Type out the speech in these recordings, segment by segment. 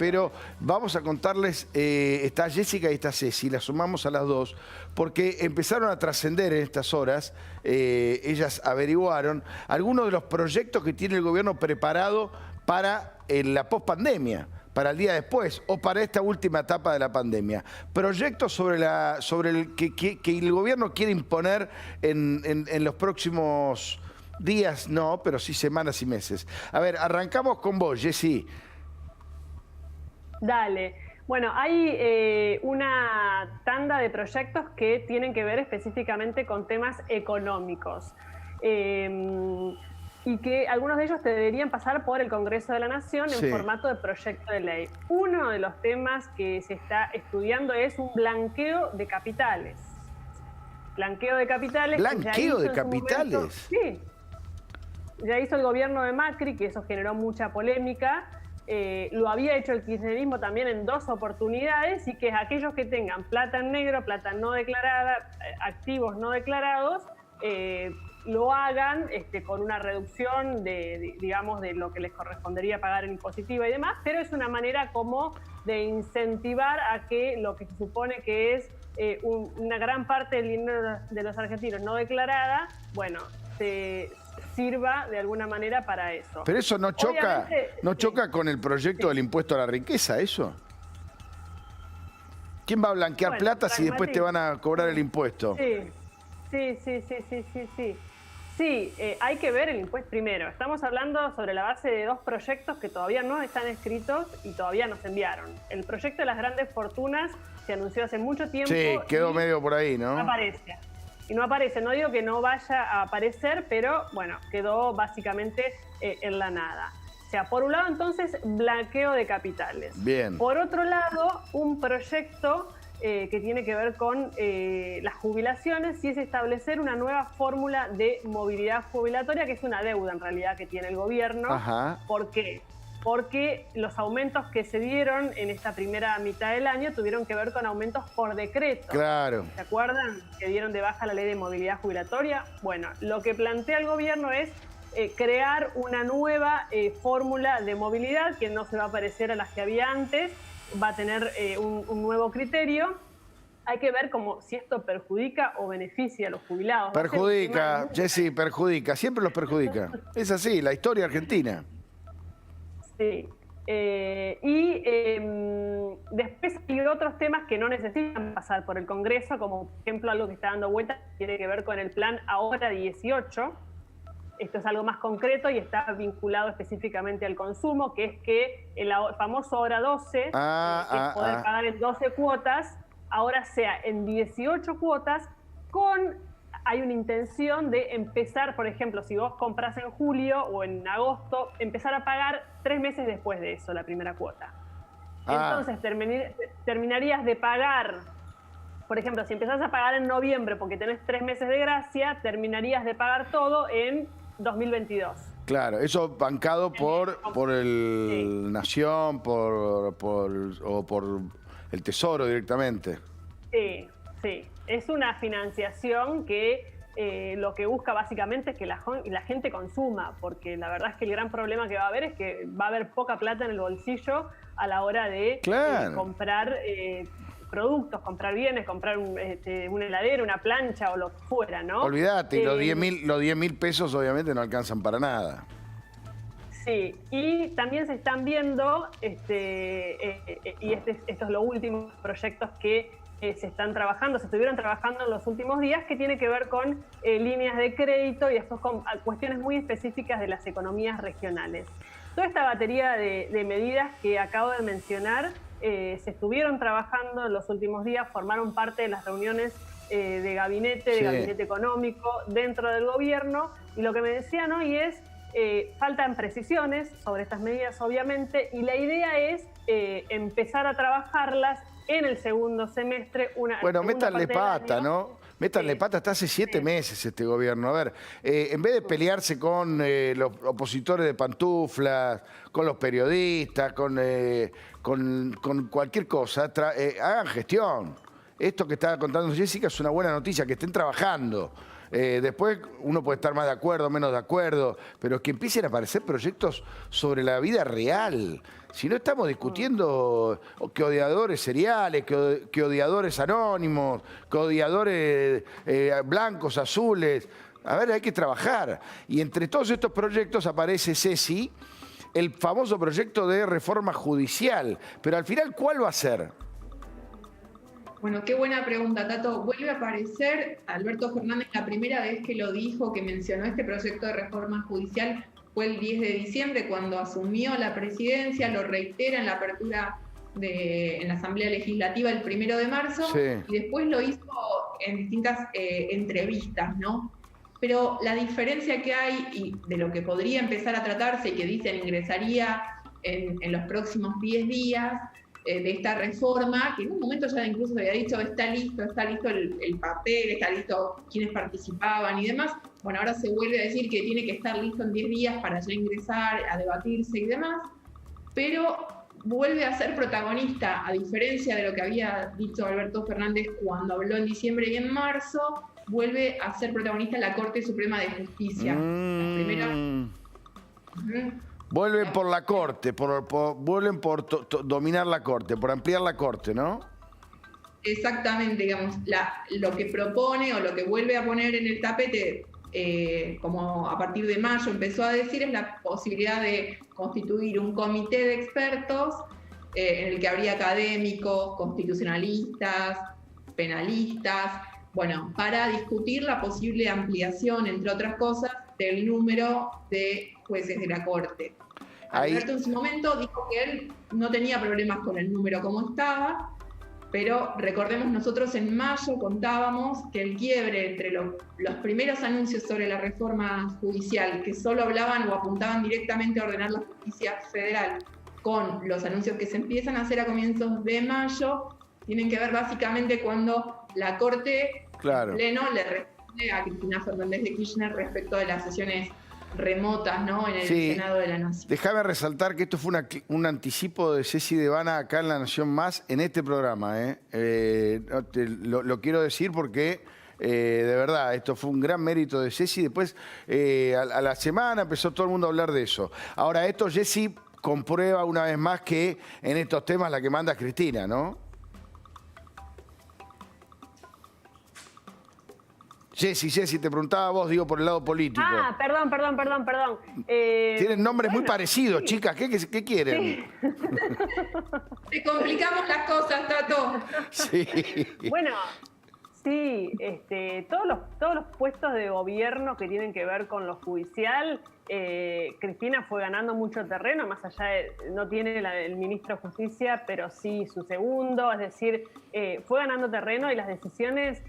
pero vamos a contarles, está Jessica y está Ceci, las sumamos a las dos, porque empezaron a trascender en estas horas, ellas averiguaron algunos de los proyectos que tiene el gobierno preparado para la pospandemia, para el día después o para esta última etapa de la pandemia. Proyectos sobre el que el gobierno quiere imponer en los próximos días, no, pero sí semanas y meses. A ver, arrancamos con vos, Jessy. Dale. Bueno, hay una tanda de proyectos que tienen que ver específicamente con temas económicos. Y que algunos de ellos deberían pasar por el Congreso de la Nación en formato de proyecto de ley. Uno de los temas que se está estudiando es un blanqueo de capitales. Blanqueo de capitales. ¿Blanqueo de capitales? Momento, sí. Ya hizo el gobierno de Macri, que eso generó mucha polémica. Lo había hecho el kirchnerismo también en 2 oportunidades, y que es aquellos que tengan plata en negro, plata no declarada, activos no declarados, lo hagan con una reducción digamos, de lo que les correspondería pagar en impositiva y demás, pero es una manera como de incentivar a que lo que se supone que es una gran parte del dinero de los argentinos no declarada, bueno, se sirva de alguna manera para eso. Pero eso no choca, choca con el proyecto del impuesto a la riqueza, ¿eso? ¿Quién va a blanquear plata si después te van a cobrar el impuesto? Sí, hay que ver el impuesto primero. Estamos hablando sobre la base de 2 proyectos que todavía no están escritos y todavía nos enviaron. El proyecto de las grandes fortunas se anunció hace mucho tiempo. Sí, quedó medio por ahí, ¿no? No aparece. Y no aparece. No digo que no vaya a aparecer, pero bueno, quedó básicamente en la nada. O sea, por un lado, entonces, blanqueo de capitales. Bien. Por otro lado, un proyecto que tiene que ver con las jubilaciones, y es establecer una nueva fórmula de movilidad jubilatoria, que es una deuda en realidad que tiene el gobierno. Ajá. ¿Por qué? Porque los aumentos que se dieron en esta primera mitad del año tuvieron que ver con aumentos por decreto. Claro. ¿Se acuerdan que dieron de baja la ley de movilidad jubilatoria? Bueno, lo que plantea el gobierno es crear una nueva fórmula de movilidad que no se va a parecer a las que había antes, va a tener un nuevo criterio. Hay que ver como si esto perjudica o beneficia a los jubilados. Perjudica, Jessy, perjudica, siempre los perjudica. Es así, la historia argentina. Sí. Después hay otros temas que no necesitan pasar por el Congreso, como por ejemplo algo que está dando vuelta, que tiene que ver con el plan Ahora 18. Esto es algo más concreto y está vinculado específicamente al consumo, que es que el famoso Ahora 12, que es poder pagar en 12 cuotas, ahora sea en 18 cuotas, hay una intención de empezar, por ejemplo, si vos compras en julio o en agosto, empezar a pagar 3 meses después de eso, la primera cuota. Entonces terminarías de pagar, por ejemplo, si empezás a pagar en noviembre porque tenés 3 meses de gracia, terminarías de pagar todo en 2022. Claro, eso bancado por el Nación, o por el Tesoro directamente. Sí. Es una financiación que lo que busca básicamente es que la gente consuma, porque la verdad es que el gran problema que va a haber es que va a haber poca plata en el bolsillo a la hora de comprar productos, comprar bienes, comprar un heladero, una plancha o lo que fuera, ¿no? Olvídate, los 10.000 pesos obviamente no alcanzan para nada. Sí, y también se están viendo, esto es lo último, proyectos que se estuvieron trabajando en los últimos días, que tiene que ver con líneas de crédito y después con cuestiones muy específicas de las economías regionales. Toda esta batería de medidas que acabo de mencionar se estuvieron trabajando en los últimos días, formaron parte de las reuniones de gabinete económico dentro del gobierno, y lo que me decían hoy es faltan precisiones sobre estas medidas, obviamente, y la idea es empezar a trabajarlas en el segundo semestre. Bueno, métanle pata, ¿no? Métanle pata, hasta hace 7 meses este gobierno. A ver, en vez de pelearse con los opositores de pantuflas, con los periodistas, con cualquier cosa, hagan gestión. Esto que estaba contando Jessica es una buena noticia, que estén trabajando. Después uno puede estar más de acuerdo, menos de acuerdo, pero que empiecen a aparecer proyectos sobre la vida real. Si no estamos discutiendo que odiadores seriales, que odiadores anónimos, que odiadores blancos, azules. A ver, hay que trabajar. Y entre todos estos proyectos aparece, Ceci, el famoso proyecto de reforma judicial. Pero al final, ¿cuál va a ser? Bueno, qué buena pregunta, Tato. Vuelve a aparecer Alberto Fernández, la primera vez que lo dijo, que mencionó este proyecto de reforma judicial, fue el 10 de diciembre, cuando asumió la presidencia, lo reitera en la apertura en la Asamblea Legislativa el 1 de marzo, Sí. Y después lo hizo en distintas entrevistas, ¿no? Pero la diferencia que hay y de lo que podría empezar a tratarse y que dicen ingresaría en los próximos 10 días, de esta reforma, que en un momento ya incluso se había dicho está listo el papel, está listo quienes participaban y demás. Bueno, ahora se vuelve a decir que tiene que estar listo en 10 días para ya ingresar, a debatirse y demás, pero vuelve a ser protagonista, a diferencia de lo que había dicho Alberto Fernández cuando habló en diciembre y en marzo, vuelve a ser protagonista la Corte Suprema de Justicia. La primera... Vuelven por la Corte, vuelven por dominar la Corte, por ampliar la Corte, ¿no? Exactamente, digamos, lo que propone o lo que vuelve a poner en el tapete, como a partir de mayo empezó a decir, es la posibilidad de constituir un comité de expertos en el que habría académicos, constitucionalistas, penalistas, bueno, para discutir la posible ampliación, entre otras cosas, del número de jueces de la Corte. Alberto en su momento dijo que él no tenía problemas con el número como estaba, pero recordemos, nosotros en mayo contábamos que el quiebre entre los primeros anuncios sobre la reforma judicial, que solo hablaban o apuntaban directamente a ordenar la justicia federal, con los anuncios que se empiezan a hacer a comienzos de mayo, tienen que ver básicamente cuando la Corte, en pleno, le responde a Cristina Fernández de Kirchner respecto de las sesiones remotas, ¿no?, en el Senado de la Nación. Déjame resaltar que esto fue un anticipo de Ceci Devana acá en La Nación Más, en este programa. Lo quiero decir porque, de verdad, esto fue un gran mérito de Ceci. Después, a la semana empezó todo el mundo a hablar de eso. Ahora, esto, Ceci, comprueba una vez más que en estos temas la que manda es Cristina, ¿no? Jessy, te preguntaba a vos, digo, por el lado político. Ah, perdón. Tienen nombres muy parecidos, chicas. ¿Qué quieren? Sí. Te complicamos las cosas, Tato. Sí. Bueno, sí, todos los puestos de gobierno que tienen que ver con lo judicial, Cristina fue ganando mucho terreno, más allá de, no tiene el ministro de Justicia, pero sí su segundo, es decir, fue ganando terreno y las decisiones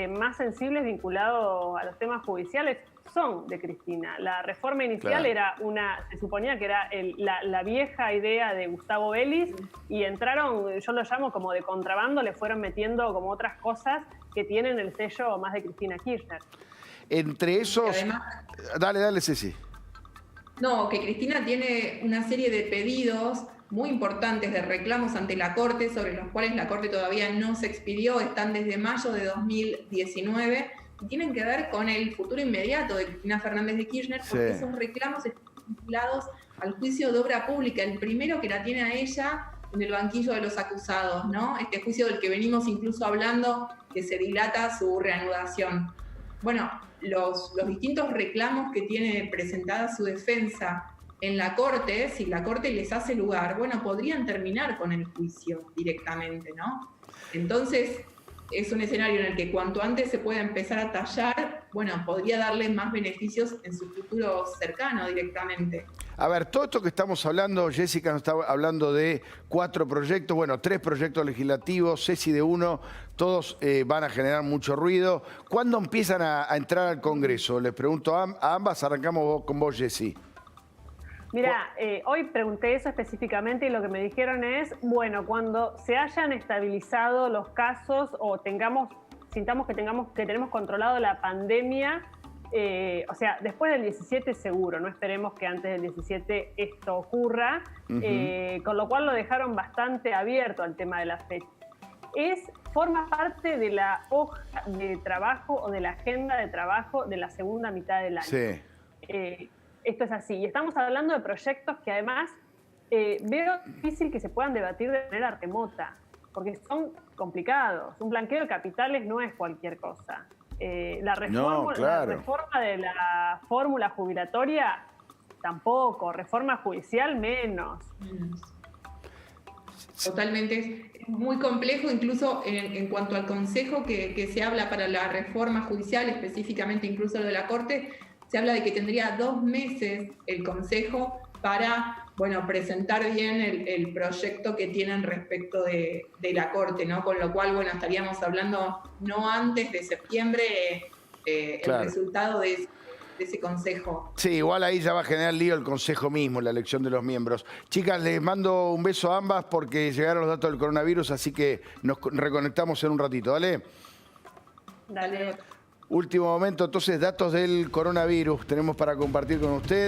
más sensibles vinculadas a los temas judiciales son de Cristina. La reforma inicial era se suponía que era la vieja idea de Gustavo Vélez y entraron, yo lo llamo como de contrabando, le fueron metiendo como otras cosas que tienen el sello más de Cristina Kirchner. Entre esos... Además, dale, Ceci. No, que Cristina tiene una serie de pedidos muy importantes de reclamos ante la Corte, sobre los cuales la Corte todavía no se expidió, están desde mayo de 2019, y tienen que ver con el futuro inmediato de Cristina Fernández de Kirchner, porque esos reclamos están vinculados al juicio de obra pública, el primero que la tiene a ella en el banquillo de los acusados, ¿no? Este juicio del que venimos incluso hablando, que se dilata su reanudación. Bueno, los distintos reclamos que tiene presentada su defensa en la Corte, si la Corte les hace lugar, bueno, podrían terminar con el juicio directamente, ¿no? Entonces, es un escenario en el que cuanto antes se pueda empezar a tallar, bueno, podría darle más beneficios en su futuro cercano directamente. A ver, todo esto que estamos hablando, Jessica nos está hablando de 4 proyectos, bueno, 3 proyectos legislativos, Ceci de 1, todos van a generar mucho ruido. ¿Cuándo empiezan a entrar al Congreso? Les pregunto a ambas, arrancamos con vos, Jessy. Mira, hoy pregunté eso específicamente y lo que me dijeron es, bueno, cuando se hayan estabilizado los casos o sintamos que tenemos controlado la pandemia, o sea, después del 17 seguro, no esperemos que antes del 17 esto ocurra, con lo cual lo dejaron bastante abierto al tema de la fecha. forma parte de la hoja de trabajo o de la agenda de trabajo de la segunda mitad del año. Sí. Esto es así. Y estamos hablando de proyectos que además veo difícil que se puedan debatir de manera remota, porque son complicados. Un blanqueo de capitales no es cualquier cosa. La reforma de la fórmula jubilatoria tampoco, reforma judicial menos. Totalmente, es muy complejo, incluso en cuanto al consejo que se habla para la reforma judicial, específicamente incluso lo de la Corte, se habla de que tendría 2 meses el consejo para, bueno, presentar bien el proyecto que tienen respecto de la Corte, ¿no? Con lo cual, bueno, estaríamos hablando no antes de septiembre el resultado de ese consejo. Sí, igual ahí ya va a generar lío el consejo mismo, la elección de los miembros. Chicas, les mando un beso a ambas porque llegaron los datos del coronavirus, así que nos reconectamos en un ratito, ¿vale? Dale. Último momento, entonces, datos del coronavirus tenemos para compartir con ustedes.